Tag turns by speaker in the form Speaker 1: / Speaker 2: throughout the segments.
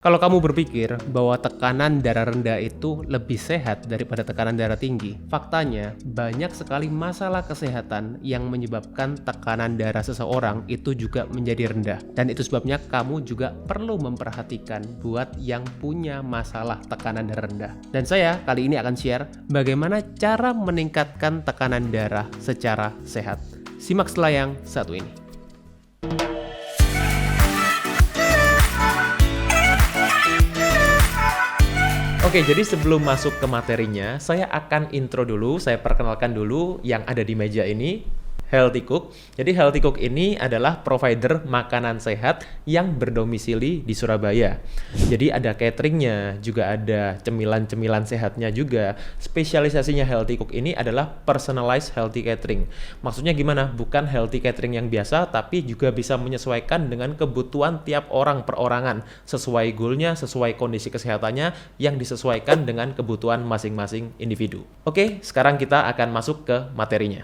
Speaker 1: Kalau kamu berpikir bahwa tekanan darah rendah itu lebih sehat daripada tekanan darah tinggi, faktanya banyak sekali masalah kesehatan yang menyebabkan tekanan darah seseorang itu juga menjadi rendah. Dan itu sebabnya kamu juga perlu memperhatikan buat yang punya masalah tekanan darah rendah. Dan saya kali ini akan share bagaimana cara meningkatkan tekanan darah secara sehat. Simak setelah yang satu ini. Oke, jadi sebelum masuk ke materinya, saya akan intro dulu, saya perkenalkan dulu yang ada di meja ini, Healthy Cook. Jadi Healthy Cook ini adalah provider makanan sehat yang berdomisili di Surabaya. Jadi ada cateringnya, juga ada cemilan-cemilan sehatnya juga. Spesialisasinya Healthy Cook ini adalah personalized healthy catering. Maksudnya gimana? Bukan healthy catering yang biasa, tapi juga bisa menyesuaikan dengan kebutuhan tiap orang perorangan. Sesuai goalnya, sesuai kondisi kesehatannya, yang disesuaikan dengan kebutuhan masing-masing individu. Oke, sekarang kita akan masuk ke materinya.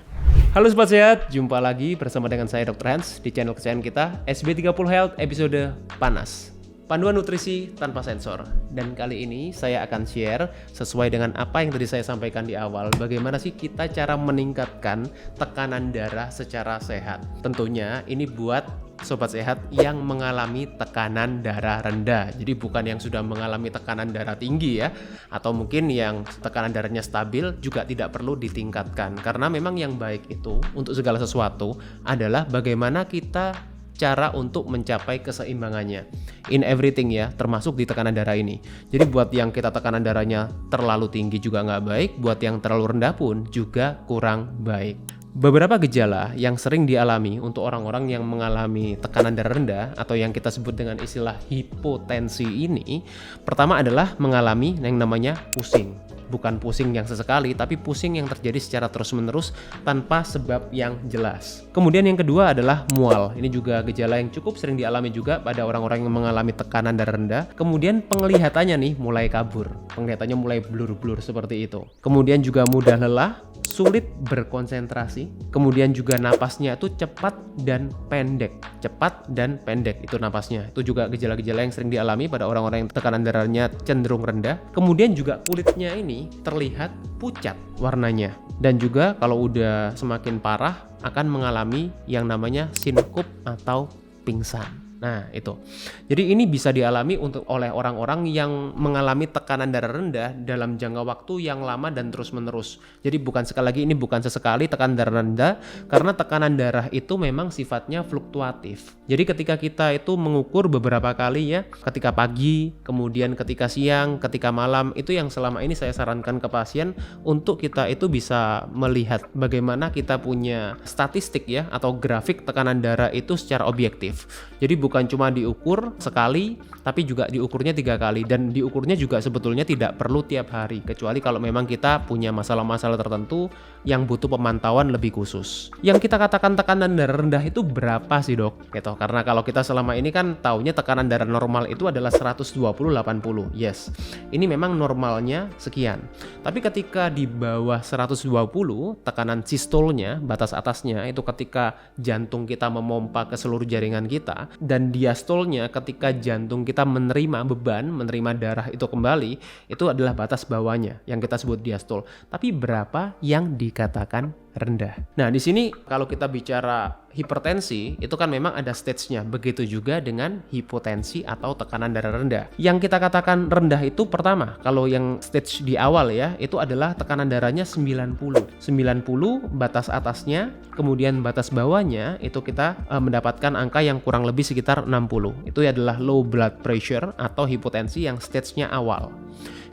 Speaker 1: Halo Sobat Sehat, jumpa lagi bersama dengan saya Dr. Hans di channel kesayangan kita SB30 Health episode Panas. Panduan nutrisi tanpa sensor. Dan kali ini saya akan share sesuai dengan apa yang tadi saya sampaikan di awal, bagaimana sih kita cara meningkatkan tekanan darah secara sehat. Tentunya ini buat Sobat Sehat yang mengalami tekanan darah rendah. Jadi bukan yang sudah mengalami tekanan darah tinggi ya, atau mungkin yang tekanan darahnya stabil juga tidak perlu ditingkatkan. Karena memang yang baik itu untuk segala sesuatu adalah bagaimana kita cara untuk mencapai keseimbangannya in everything ya, termasuk di tekanan darah ini. Jadi buat yang kita tekanan darahnya terlalu tinggi juga nggak baik, buat yang terlalu rendah pun juga kurang baik. Beberapa gejala yang sering dialami untuk orang-orang yang mengalami tekanan darah rendah atau yang kita sebut dengan istilah hipotensi ini, pertama adalah mengalami yang namanya pusing. Bukan pusing yang sesekali, tapi pusing yang terjadi secara terus-menerus tanpa sebab yang jelas. Kemudian yang kedua adalah mual. Ini juga gejala yang cukup sering dialami juga pada orang-orang yang mengalami tekanan darah rendah. Kemudian penglihatannya nih mulai kabur. Penglihatannya mulai blur-blur seperti itu. Kemudian juga mudah lelah, sulit berkonsentrasi. Kemudian juga napasnya itu cepat dan pendek. Cepat dan pendek itu napasnya. Itu juga gejala-gejala yang sering dialami pada orang-orang yang tekanan darahnya cenderung rendah. Kemudian juga kulitnya ini terlihat pucat warnanya, dan juga kalau udah semakin parah akan mengalami yang namanya sinkup atau pingsan. Nah itu, jadi ini bisa dialami oleh orang-orang yang mengalami tekanan darah rendah dalam jangka waktu yang lama dan terus-menerus. Jadi bukan sekali lagi, ini bukan sesekali tekanan darah rendah, karena tekanan darah itu memang sifatnya fluktuatif. Jadi ketika kita itu mengukur beberapa kali ya, ketika pagi, kemudian ketika siang, ketika malam, itu yang selama ini saya sarankan ke pasien untuk kita itu bisa melihat bagaimana kita punya statistik ya, atau grafik tekanan darah itu secara objektif. Jadi bukan cuma diukur sekali, tapi juga diukurnya 3 kali, dan diukurnya juga sebetulnya tidak perlu tiap hari, kecuali kalau memang kita punya masalah-masalah tertentu yang butuh pemantauan lebih khusus. Yang kita katakan tekanan darah rendah itu berapa sih dok? Gitu. Karena kalau kita selama ini kan taunya tekanan darah normal itu adalah 120/80. Yes, ini memang normalnya sekian. Tapi ketika di bawah 120, tekanan sistolnya, batas atasnya itu ketika jantung kita memompa ke seluruh jaringan kita, dan diastolnya ketika jantung kita menerima beban, menerima darah itu kembali, itu adalah batas bawahnya yang kita sebut diastol. Tapi berapa yang dikatakan rendah? Nah, di sini kalau kita bicara hipertensi, itu kan memang ada stage-nya. Begitu juga dengan hipotensi atau tekanan darah rendah. Yang kita katakan rendah itu pertama, kalau yang stage di awal ya, itu adalah tekanan darahnya 90. 90 batas atasnya, kemudian batas bawahnya itu kita mendapatkan angka yang kurang lebih sekitar 60. Itu adalah low blood pressure atau hipotensi yang stage-nya awal.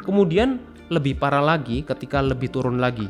Speaker 1: Kemudian lebih parah lagi ketika lebih turun lagi,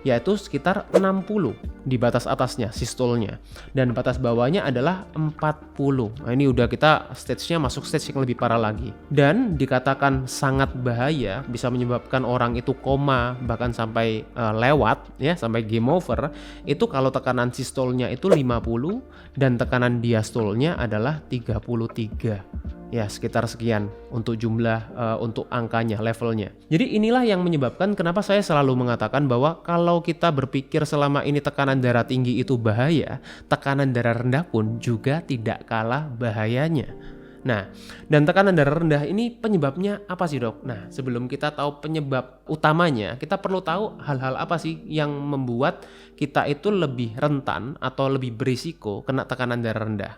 Speaker 1: yaitu sekitar 60 di batas atasnya sistolnya, dan batas bawahnya adalah 40. Nah ini udah kita stage-nya masuk stage yang lebih parah lagi, dan dikatakan sangat bahaya, bisa menyebabkan orang itu koma, bahkan sampai lewat ya, sampai game over, itu kalau tekanan sistolnya itu 50 dan tekanan diastolnya adalah 33. Ya sekitar sekian untuk jumlah untuk angkanya, levelnya. Jadi inilah yang menyebabkan kenapa saya selalu mengatakan bahwa kalau kita berpikir selama ini tekanan darah tinggi itu bahaya, tekanan darah rendah pun juga tidak kalah bahayanya. Nah, dan tekanan darah rendah ini penyebabnya apa sih dok? Nah, sebelum kita tahu penyebab utamanya, kita perlu tahu hal-hal apa sih yang membuat kita itu lebih rentan atau lebih berisiko kena tekanan darah rendah.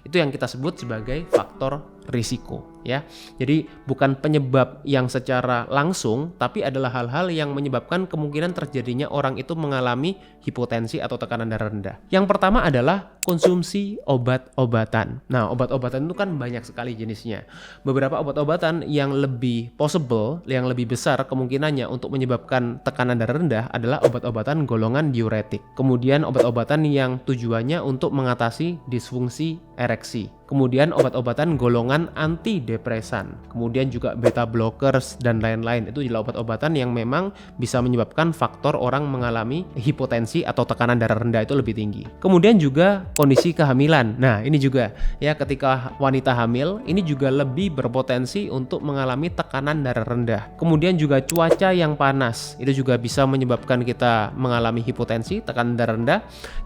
Speaker 1: Itu yang kita sebut sebagai faktor risiko ya. Jadi bukan penyebab yang secara langsung, tapi adalah hal-hal yang menyebabkan kemungkinan terjadinya orang itu mengalami hipotensi atau tekanan darah rendah. Yang pertama adalah konsumsi obat-obatan. Nah, obat-obatan itu kan banyak sekali jenisnya. Beberapa obat-obatan yang lebih possible, yang lebih besar kemungkinannya untuk menyebabkan tekanan darah rendah adalah obat-obatan golongan diuretik. Kemudian obat-obatan yang tujuannya untuk mengatasi disfungsi ereksi. Kemudian obat-obatan golongan antidepresan. Kemudian juga beta blockers dan lain-lain. Itu adalah obat-obatan yang memang bisa menyebabkan faktor orang mengalami hipotensi atau tekanan darah rendah itu lebih tinggi. Kemudian juga kondisi kehamilan. Nah, ini juga ya, ketika wanita hamil ini juga lebih berpotensi untuk mengalami tekanan darah rendah. Kemudian juga cuaca yang panas. Itu juga bisa menyebabkan kita mengalami hipotensi, tekanan darah rendah.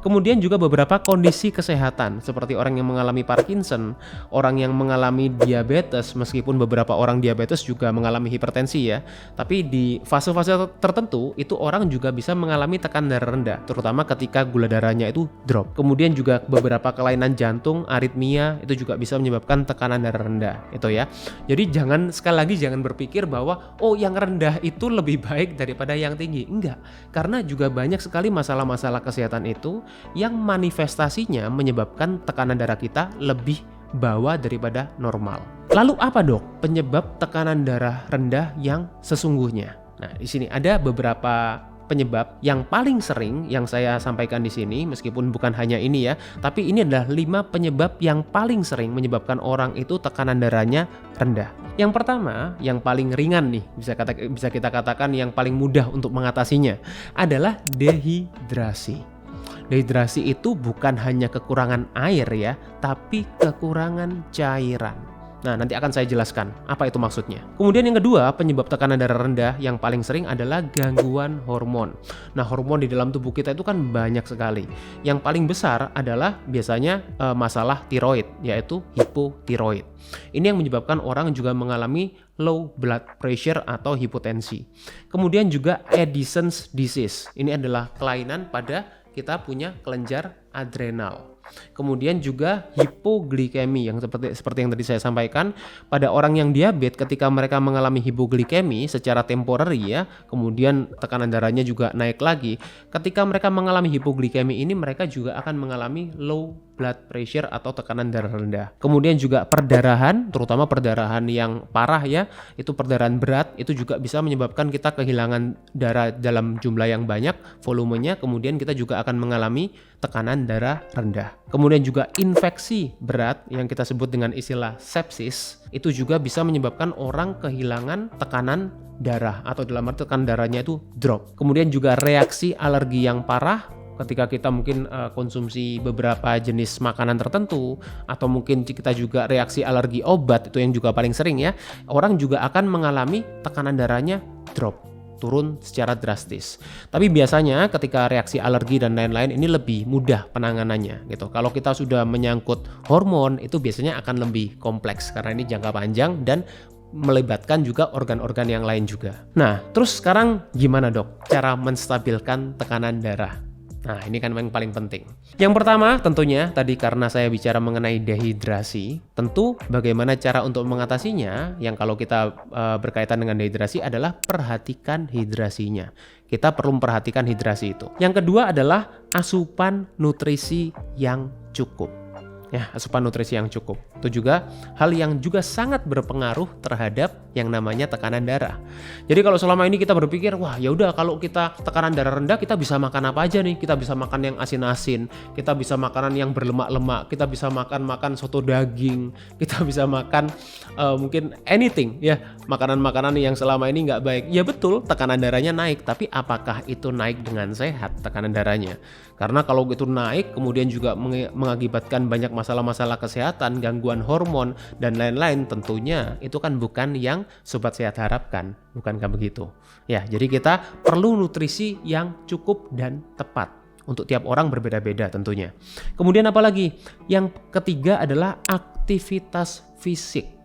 Speaker 1: Kemudian juga beberapa kondisi kesehatan seperti orang yang mengalami Parkinson, orang yang mengalami diabetes, meskipun beberapa orang diabetes juga mengalami hipertensi ya, tapi di fase-fase tertentu itu orang juga bisa mengalami tekanan darah rendah, terutama ketika gula darahnya itu drop. Kemudian juga beberapa kelainan jantung, aritmia itu juga bisa menyebabkan tekanan darah rendah itu ya. Jadi sekali lagi jangan berpikir bahwa oh yang rendah itu lebih baik daripada yang tinggi. Enggak, karena juga banyak sekali masalah-masalah kesehatan itu yang manifestasinya menyebabkan tekanan darah kita lebih bawah daripada normal. Lalu apa dok penyebab tekanan darah rendah yang sesungguhnya? Nah, di sini ada beberapa penyebab yang paling sering yang saya sampaikan di sini, meskipun bukan hanya ini ya, tapi ini adalah 5 penyebab yang paling sering menyebabkan orang itu tekanan darahnya rendah. Yang pertama, yang paling ringan nih, bisa kita katakan yang paling mudah untuk mengatasinya adalah dehidrasi. Dehidrasi itu bukan hanya kekurangan air ya, tapi kekurangan cairan. Nah, nanti akan saya jelaskan apa itu maksudnya. Kemudian yang kedua, penyebab tekanan darah rendah yang paling sering adalah gangguan hormon. Nah, hormon di dalam tubuh kita itu kan banyak sekali. Yang paling besar adalah biasanya masalah tiroid, yaitu hipotiroid. Ini yang menyebabkan orang juga mengalami low blood pressure atau hipotensi. Kemudian juga Addison's disease. Ini adalah kelainan pada kita punya kelenjar adrenal. Kemudian juga hipoglikemi yang seperti yang tadi saya sampaikan, pada orang yang diabetes ketika mereka mengalami hipoglikemi secara temporary ya, kemudian tekanan darahnya juga naik lagi. Ketika mereka mengalami hipoglikemi ini, mereka juga akan mengalami low blood pressure atau tekanan darah rendah. Kemudian juga perdarahan, terutama perdarahan yang parah ya, itu perdarahan berat, itu juga bisa menyebabkan kita kehilangan darah dalam jumlah yang banyak, volumenya, kemudian kita juga akan mengalami tekanan darah rendah. Kemudian juga infeksi berat yang kita sebut dengan istilah sepsis, itu juga bisa menyebabkan orang kehilangan tekanan darah atau dalam arti tekanan darahnya itu drop. Kemudian juga reaksi alergi yang parah, ketika kita mungkin konsumsi beberapa jenis makanan tertentu, atau mungkin kita juga reaksi alergi obat, itu yang juga paling sering ya, orang juga akan mengalami tekanan darahnya drop, turun secara drastis. Tapi biasanya ketika reaksi alergi dan lain-lain ini lebih mudah penanganannya gitu. Kalau kita sudah menyangkut hormon itu biasanya akan lebih kompleks karena ini jangka panjang dan melibatkan juga organ-organ yang lain juga. Nah, terus sekarang gimana dok cara menstabilkan tekanan darah? Nah, ini kan yang paling penting. Yang pertama tentunya tadi karena saya bicara mengenai dehidrasi, tentu bagaimana cara untuk mengatasinya yang kalau kita berkaitan dengan dehidrasi adalah perhatikan hidrasinya. Kita perlu memperhatikan hidrasi itu. Yang kedua adalah asupan nutrisi yang cukup. Ya, asupan nutrisi yang cukup. Itu juga hal yang juga sangat berpengaruh terhadap yang namanya tekanan darah. Jadi kalau selama ini kita berpikir, wah ya udah kalau kita tekanan darah rendah kita bisa makan apa aja nih? Kita bisa makan yang asin-asin, kita bisa makanan yang berlemak-lemak, kita bisa makan soto daging, kita bisa makan mungkin anything ya, makanan-makanan yang selama ini nggak baik. Ya betul, tekanan darahnya naik, tapi apakah itu naik dengan sehat tekanan darahnya? Karena kalau itu naik kemudian juga mengakibatkan banyak masalah-masalah kesehatan, gangguan hormon dan lain-lain, tentunya itu kan bukan yang sobat sehat harapkan, bukankah begitu? Ya, jadi kita perlu nutrisi yang cukup dan tepat. Untuk tiap orang berbeda-beda tentunya. Kemudian apalagi? Yang ketiga adalah aktivitas fisik.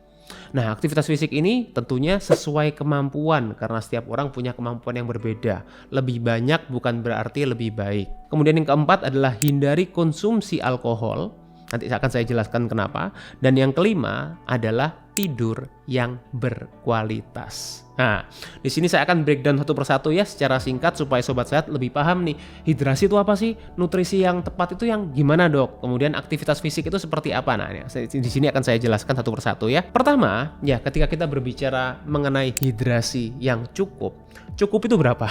Speaker 1: Nah, aktivitas fisik ini tentunya sesuai kemampuan karena setiap orang punya kemampuan yang berbeda. Lebih banyak bukan berarti lebih baik. Kemudian yang keempat adalah hindari konsumsi alkohol. Nanti akan saya jelaskan kenapa. Dan yang kelima adalah tidur yang berkualitas. Nah, di sini saya akan breakdown satu persatu ya secara singkat supaya sobat sehat lebih paham nih. Hidrasi itu apa sih? Nutrisi yang tepat itu yang gimana, Dok? Kemudian aktivitas fisik itu seperti apa? Nah, di sini akan saya jelaskan satu persatu ya. Pertama, ya ketika kita berbicara mengenai hidrasi yang cukup itu berapa?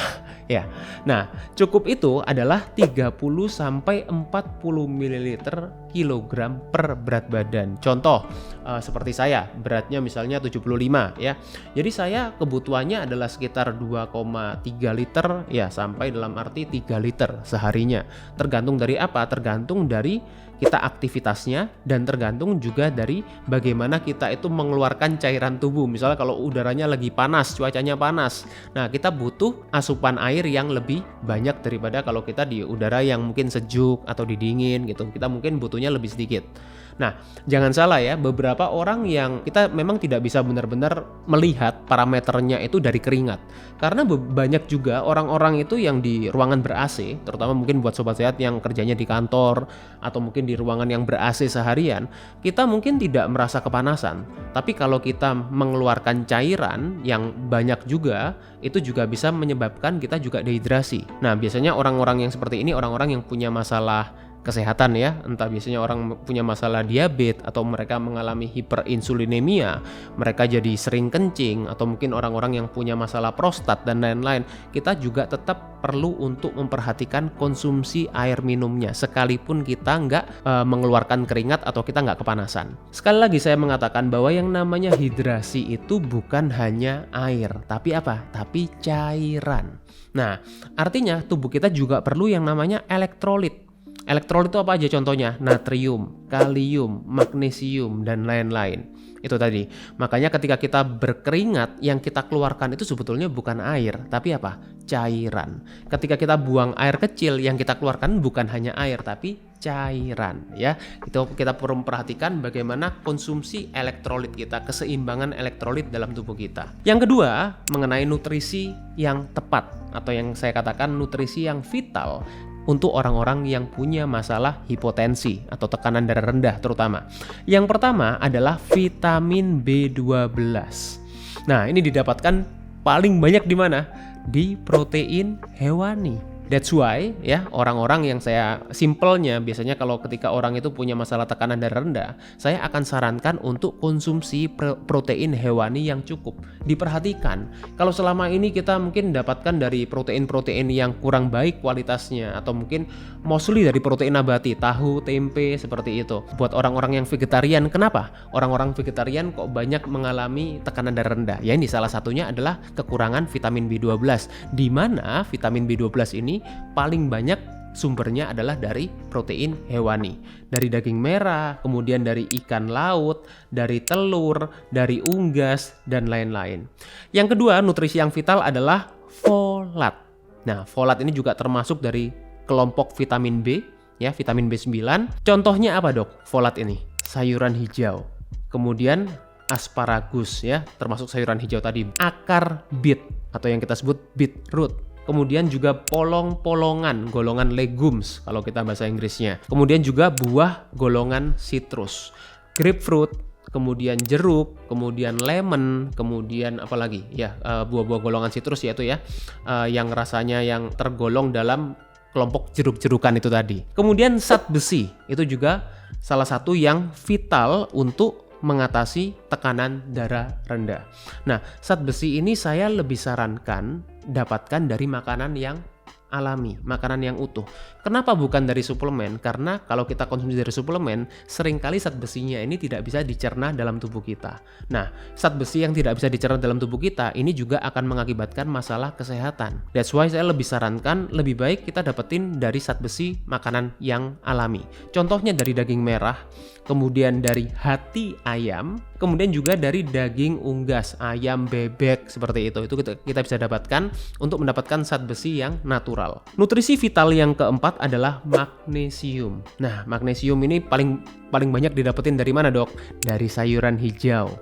Speaker 1: Ya. Nah, cukup itu adalah 30 sampai 40 ml kilogram per berat badan. Contoh, seperti saya, beratnya misalnya 75 ya. Jadi saya kebutuhannya adalah sekitar 2,3 liter ya sampai dalam arti 3 liter seharinya. Tergantung dari apa? Tergantung dari kita aktivitasnya dan tergantung juga dari bagaimana kita itu mengeluarkan cairan tubuh. Misalnya kalau udaranya lagi panas, cuacanya panas. Nah, kita butuh asupan air yang lebih banyak daripada kalau kita di udara yang mungkin sejuk atau didingin gitu. Kita mungkin butuhnya lebih sedikit. Nah, jangan salah ya, beberapa orang yang kita memang tidak bisa benar-benar melihat parameternya itu dari keringat. Karena banyak juga orang-orang itu yang di ruangan ber-AC, terutama mungkin buat sobat sehat yang kerjanya di kantor atau mungkin di ruangan yang ber-AC seharian, kita mungkin tidak merasa kepanasan. Tapi kalau kita mengeluarkan cairan yang banyak juga, itu juga bisa menyebabkan kita juga dehidrasi. Nah, biasanya orang-orang yang seperti ini orang-orang yang punya masalah kesehatan ya, entah biasanya orang punya masalah diabetes atau mereka mengalami hiperinsulinemia, mereka jadi sering kencing, atau mungkin orang-orang yang punya masalah prostat dan lain-lain. Kita juga tetap perlu untuk memperhatikan konsumsi air minumnya sekalipun kita nggak mengeluarkan keringat atau kita nggak kepanasan. Sekali lagi saya mengatakan bahwa yang namanya hidrasi itu bukan hanya air, tapi apa? Tapi cairan. Nah, artinya tubuh kita juga perlu yang namanya elektrolit. Elektrolit itu apa aja contohnya? Natrium, kalium, magnesium, dan lain-lain. Itu tadi. Makanya ketika kita berkeringat, yang kita keluarkan itu sebetulnya bukan air, tapi apa? Cairan. Ketika kita buang air kecil, yang kita keluarkan bukan hanya air, tapi cairan. Ya, itu kita perlu memperhatikan bagaimana konsumsi elektrolit kita, keseimbangan elektrolit dalam tubuh kita. Yang kedua, mengenai nutrisi yang tepat atau yang saya katakan nutrisi yang vital untuk orang-orang yang punya masalah hipotensi atau tekanan darah rendah terutama. Yang pertama adalah vitamin B12. Nah, ini didapatkan paling banyak di mana? Di protein hewani. That's why ya orang-orang yang saya simpelnya biasanya kalau ketika orang itu punya masalah tekanan darah rendah, saya akan sarankan untuk konsumsi protein hewani yang cukup. Diperhatikan kalau selama ini kita mungkin dapatkan dari protein-protein yang kurang baik kualitasnya atau mungkin mostly dari protein nabati, tahu, tempe seperti itu. Buat orang-orang yang vegetarian, kenapa? Orang-orang vegetarian kok banyak mengalami tekanan darah rendah? Ya ini salah satunya adalah kekurangan vitamin B12. Di mana vitamin B12 ini paling banyak sumbernya adalah dari protein hewani, dari daging merah, kemudian dari ikan laut, dari telur, dari unggas, dan lain-lain. Yang kedua, nutrisi yang vital adalah folat. Nah, folat ini juga termasuk dari kelompok vitamin B, ya, vitamin B9. Contohnya apa, Dok? Folat ini, sayuran hijau, kemudian asparagus, ya, termasuk sayuran hijau tadi, akar beet atau yang kita sebut beetroot. Kemudian juga polong-polongan, golongan legumes kalau kita bahasa Inggrisnya. Kemudian juga buah golongan citrus, grapefruit, kemudian jeruk, kemudian lemon, kemudian apalagi ya buah-buah golongan citrus yaitu ya yang rasanya yang tergolong dalam kelompok jeruk-jerukan itu tadi. Kemudian zat besi itu juga salah satu yang vital untuk mengatasi tekanan darah rendah. Nah, zat besi ini saya lebih sarankan dapatkan dari makanan yang alami, makanan yang utuh. Kenapa bukan dari suplemen? Karena kalau kita konsumsi dari suplemen, seringkali zat besinya ini tidak bisa dicerna dalam tubuh kita. Nah, zat besi yang tidak bisa dicerna dalam tubuh kita ini juga akan mengakibatkan masalah kesehatan. That's why saya lebih sarankan lebih baik kita dapetin dari zat besi makanan yang alami. Contohnya dari daging merah, kemudian dari hati ayam, kemudian juga dari daging unggas, ayam, bebek seperti itu kita bisa dapatkan untuk mendapatkan zat besi yang natural. Nutrisi vital yang keempat adalah magnesium. Nah, magnesium ini paling banyak didapetin dari mana, Dok? Dari sayuran hijau.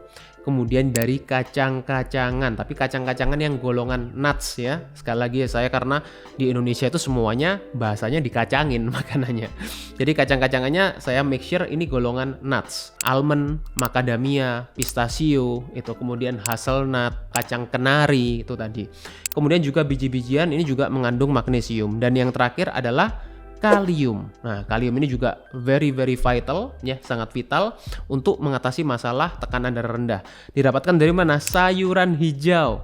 Speaker 1: Kemudian dari kacang-kacangan, tapi kacang-kacangan yang golongan nuts ya. Sekali lagi ya, saya karena di Indonesia itu semuanya bahasanya dikacangin makanannya. Jadi kacang-kacangannya saya make sure ini golongan nuts. Almond, macadamia, pistachio, itu kemudian hazelnut, kacang kenari itu tadi. Kemudian juga biji-bijian ini juga mengandung magnesium. Dan yang terakhir adalah kalium. Nah, kalium ini juga very vital ya, sangat vital untuk mengatasi masalah tekanan darah rendah. Didapatkan dari mana? Sayuran hijau,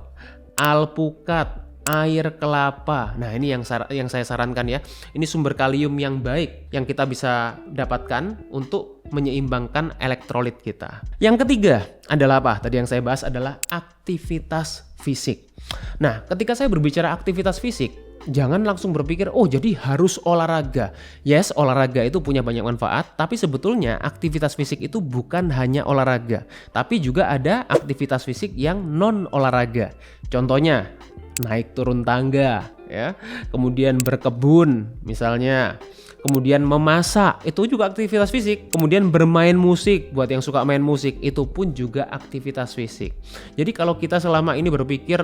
Speaker 1: alpukat, air kelapa. Nah, ini yang saya sarankan ya. Ini sumber kalium yang baik yang kita bisa dapatkan untuk menyeimbangkan elektrolit kita. Yang ketiga adalah apa? Tadi yang saya bahas adalah aktivitas fisik. Nah, ketika saya berbicara aktivitas fisik, jangan langsung berpikir, oh jadi harus olahraga. Yes, olahraga itu punya banyak manfaat, tapi sebetulnya aktivitas fisik itu bukan hanya olahraga, tapi juga ada aktivitas fisik yang non olahraga. Contohnya, naik turun tangga, ya, kemudian berkebun misalnya, kemudian memasak, itu juga aktivitas fisik. Kemudian bermain musik, buat yang suka main musik, itu pun juga aktivitas fisik. Jadi kalau kita selama ini berpikir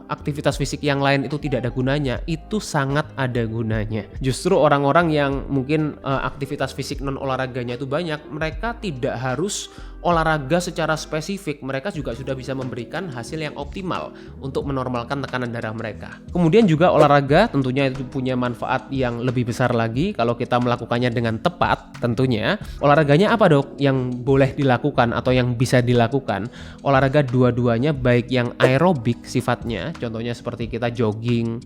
Speaker 1: aktivitas fisik yang lain itu tidak ada gunanya, itu sangat ada gunanya. Justru orang-orang yang mungkin aktivitas fisik non olahraganya itu banyak, mereka tidak harus olahraga secara spesifik, mereka juga sudah bisa memberikan hasil yang optimal untuk menormalkan tekanan darah mereka. Kemudian juga olahraga tentunya itu punya manfaat yang lebih besar lagi kalau kita melakukannya dengan tepat tentunya. Olahraganya apa, Dok, yang boleh dilakukan atau yang bisa dilakukan? Olahraga dua-duanya, baik yang aerobik sifatnya, contohnya seperti kita jogging,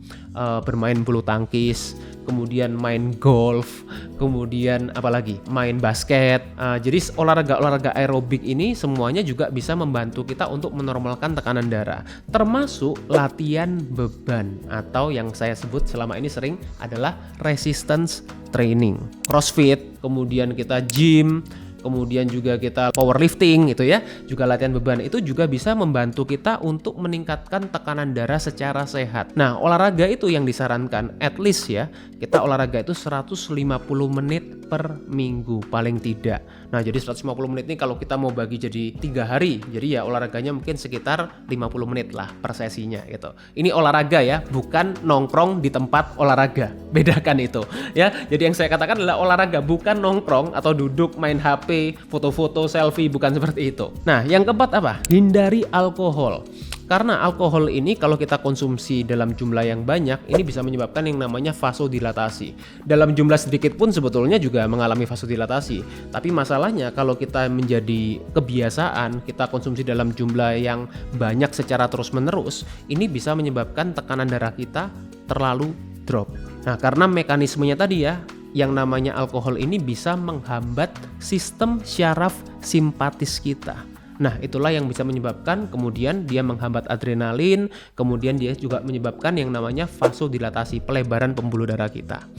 Speaker 1: bermain bulu tangkis, kemudian main golf, kemudian apalagi main basket. Jadi olahraga aerobik ini semuanya juga bisa membantu kita untuk menormalkan tekanan darah, termasuk latihan beban atau yang saya sebut selama ini sering adalah resistance training, crossfit, kemudian kita gym, kemudian juga kita powerlifting itu ya, juga latihan beban itu juga bisa membantu kita untuk meningkatkan tekanan darah secara sehat. Nah, olahraga itu yang disarankan at least ya, kita olahraga itu 150 menit per minggu paling tidak. Nah, jadi 150 menit ini kalau kita mau bagi jadi 3 hari, jadi ya olahraganya mungkin sekitar 50 menit lah per sesinya gitu. Ini olahraga ya, bukan nongkrong di tempat olahraga. Bedakan itu ya. Jadi yang saya katakan adalah olahraga, bukan nongkrong atau duduk main HP, foto-foto, selfie, bukan seperti itu. Nah, yang keempat apa? Hindari alkohol. Karena alkohol ini kalau kita konsumsi dalam jumlah yang banyak, ini bisa menyebabkan yang namanya vasodilatasi. Dalam jumlah sedikit pun sebetulnya juga mengalami vasodilatasi. Tapi masalahnya kalau kita menjadi kebiasaan, kita konsumsi dalam jumlah yang banyak secara terus-menerus, ini bisa menyebabkan tekanan darah kita terlalu drop. Nah, karena mekanismenya tadi ya, yang namanya alkohol ini bisa menghambat sistem syaraf simpatis kita. Nah, itulah yang bisa menyebabkan kemudian dia menghambat adrenalin, kemudian dia juga menyebabkan yang namanya vasodilatasi, pelebaran pembuluh darah kita.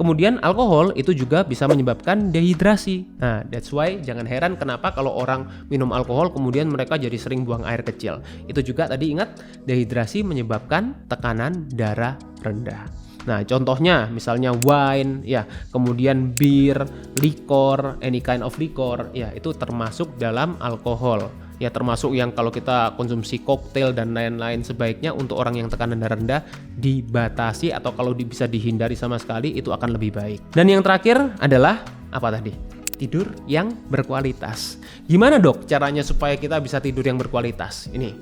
Speaker 1: Kemudian alkohol itu juga bisa menyebabkan dehidrasi. Nah, that's why jangan heran kenapa kalau orang minum alkohol kemudian mereka jadi sering buang air kecil. Itu juga tadi ingat, dehidrasi menyebabkan tekanan darah rendah. Nah, contohnya misalnya wine, ya, kemudian bir, liquor, any kind of liquor, ya, itu termasuk dalam alkohol. Ya, termasuk yang kalau kita konsumsi koktail dan lain-lain, sebaiknya untuk orang yang tekanan darah rendah dibatasi atau kalau bisa dihindari sama sekali itu akan lebih baik. Dan yang terakhir adalah apa tadi? Tidur yang berkualitas. Gimana, Dok, caranya supaya kita bisa tidur yang berkualitas? Ini.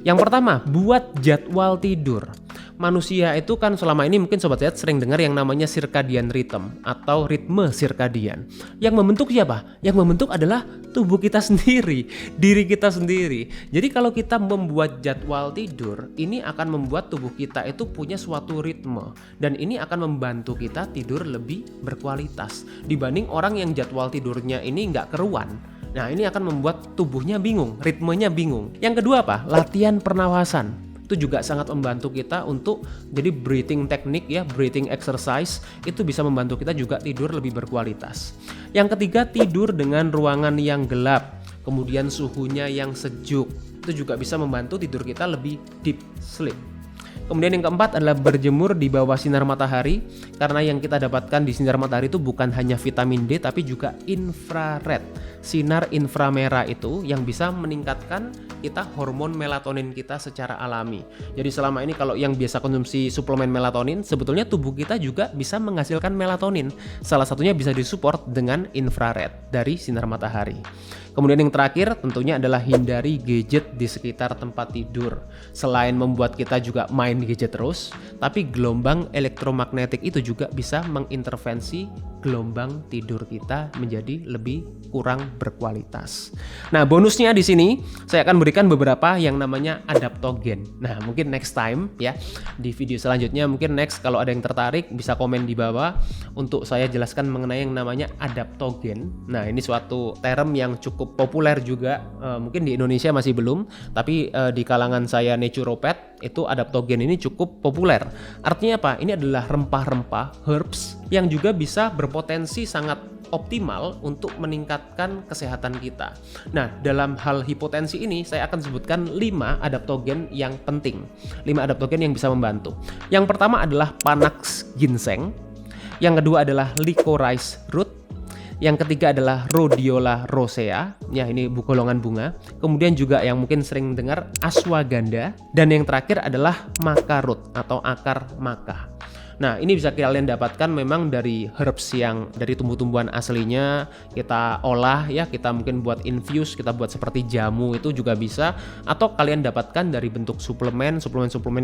Speaker 1: Yang pertama, buat jadwal tidur. Manusia itu kan selama ini mungkin Sobat Sehat sering dengar yang namanya circadian rhythm atau ritme circadian. Yang membentuk siapa? Yang membentuk adalah tubuh kita sendiri, diri kita sendiri. Jadi kalau kita membuat jadwal tidur, ini akan membuat tubuh kita itu punya suatu ritme. Dan ini akan membantu kita tidur lebih berkualitas dibanding orang yang jadwal tidurnya ini nggak keruan. Nah, ini akan membuat tubuhnya bingung, ritmenya bingung. Yang kedua apa? Latihan pernafasan. Itu juga sangat membantu kita untuk jadi breathing teknik ya, breathing exercise itu bisa membantu kita juga tidur lebih berkualitas. Yang ketiga, tidur dengan ruangan yang gelap.
Speaker 2: kemudian suhunya yang sejuk. Itu juga bisa membantu tidur kita lebih deep sleep. Kemudian yang keempat adalah berjemur di bawah sinar matahari, karena yang kita dapatkan di sinar matahari itu bukan hanya vitamin D tapi juga infrared. Sinar inframerah itu yang bisa meningkatkan kita hormon melatonin kita secara alami. Jadi selama ini kalau yang biasa konsumsi suplemen melatonin, sebetulnya tubuh kita juga bisa menghasilkan melatonin. Salah satunya bisa disupport dengan infrared dari sinar matahari. Kemudian yang terakhir tentunya adalah hindari gadget di sekitar tempat tidur. Selain membuat kita juga main gadget terus, tapi gelombang elektromagnetik itu juga bisa mengintervensi gelombang tidur kita menjadi lebih kurang berkualitas. Nah, bonusnya di sini saya akan berikan beberapa yang namanya adaptogen. Nah, mungkin next time ya, di video selanjutnya mungkin next kalau ada yang tertarik bisa komen di bawah untuk saya jelaskan mengenai yang namanya adaptogen. Nah, ini suatu term yang cukup populer juga, mungkin di Indonesia masih belum, tapi di kalangan saya naturopath itu adaptogen ini cukup populer. Artinya apa? Ini adalah rempah-rempah, herbs yang juga bisa berpotensi sangat optimal untuk meningkatkan kesehatan kita. Nah, dalam hal hipotensi ini saya akan sebutkan 5 adaptogen yang penting. 5 adaptogen yang bisa membantu. Yang pertama adalah Panax ginseng. Yang kedua adalah licorice root. Yang ketiga adalah Rhodiola rosea, ya ini golongan bunga. Kemudian juga yang mungkin sering dengar ashwagandha, dan yang terakhir adalah maca root atau akar maca. Nah, ini bisa kalian dapatkan memang dari herbs yang dari tumbuh-tumbuhan aslinya kita olah ya, kita mungkin buat infuse, kita buat seperti jamu itu juga bisa, atau kalian dapatkan dari bentuk suplemen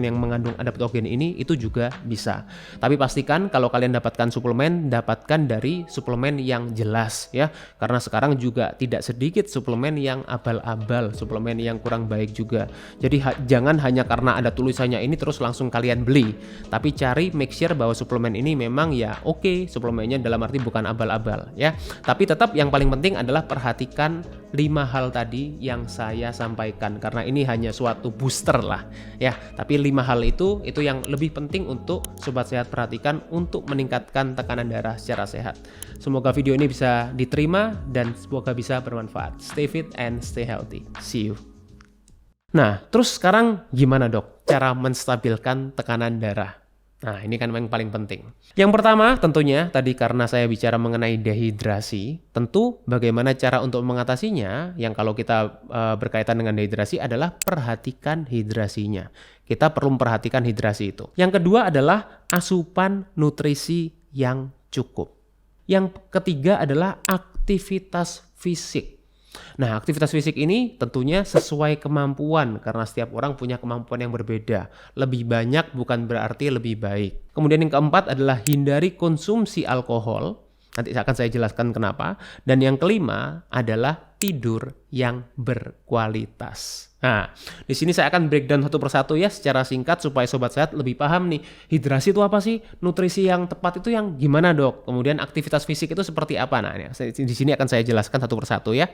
Speaker 2: yang mengandung adaptogen ini itu juga bisa. Tapi pastikan kalau kalian dapatkan suplemen, dapatkan dari suplemen yang jelas ya, karena sekarang juga tidak sedikit suplemen yang abal-abal, suplemen yang kurang baik juga. Jadi jangan hanya karena ada tulisannya ini terus langsung kalian beli, tapi cari make sure bahwa suplemen ini memang ya oke, suplemennya dalam arti bukan abal-abal ya. Tapi tetap yang paling penting adalah perhatikan 5 hal tadi yang saya sampaikan, karena ini hanya suatu booster lah ya. Tapi 5 hal itu yang lebih penting untuk sobat sehat perhatikan untuk meningkatkan tekanan darah secara sehat. Semoga video ini bisa diterima dan semoga bisa bermanfaat. Stay fit and stay healthy. See you. Nah, terus sekarang gimana dok cara menstabilkan tekanan darah? Nah, ini kan yang paling penting. Yang pertama tentunya tadi karena saya bicara mengenai dehidrasi, tentu bagaimana cara untuk mengatasinya, yang kalau kita berkaitan dengan dehidrasi adalah perhatikan hidrasinya. Kita perlu memperhatikan hidrasi itu. Yang kedua adalah asupan nutrisi yang cukup. Yang ketiga adalah aktivitas fisik. Nah, aktivitas fisik ini tentunya sesuai kemampuan karena setiap orang punya kemampuan yang berbeda. Lebih banyak bukan berarti lebih baik. Kemudian yang keempat adalah hindari konsumsi alkohol. Nanti akan saya jelaskan kenapa. Dan yang kelima adalah tidur yang berkualitas. Nah, di sini saya akan breakdown satu persatu ya secara singkat supaya sobat sehat lebih paham nih. Hidrasi itu apa sih? Nutrisi yang tepat itu yang gimana dok? Kemudian aktivitas fisik itu seperti apa? Nah, di sini akan saya jelaskan satu persatu ya.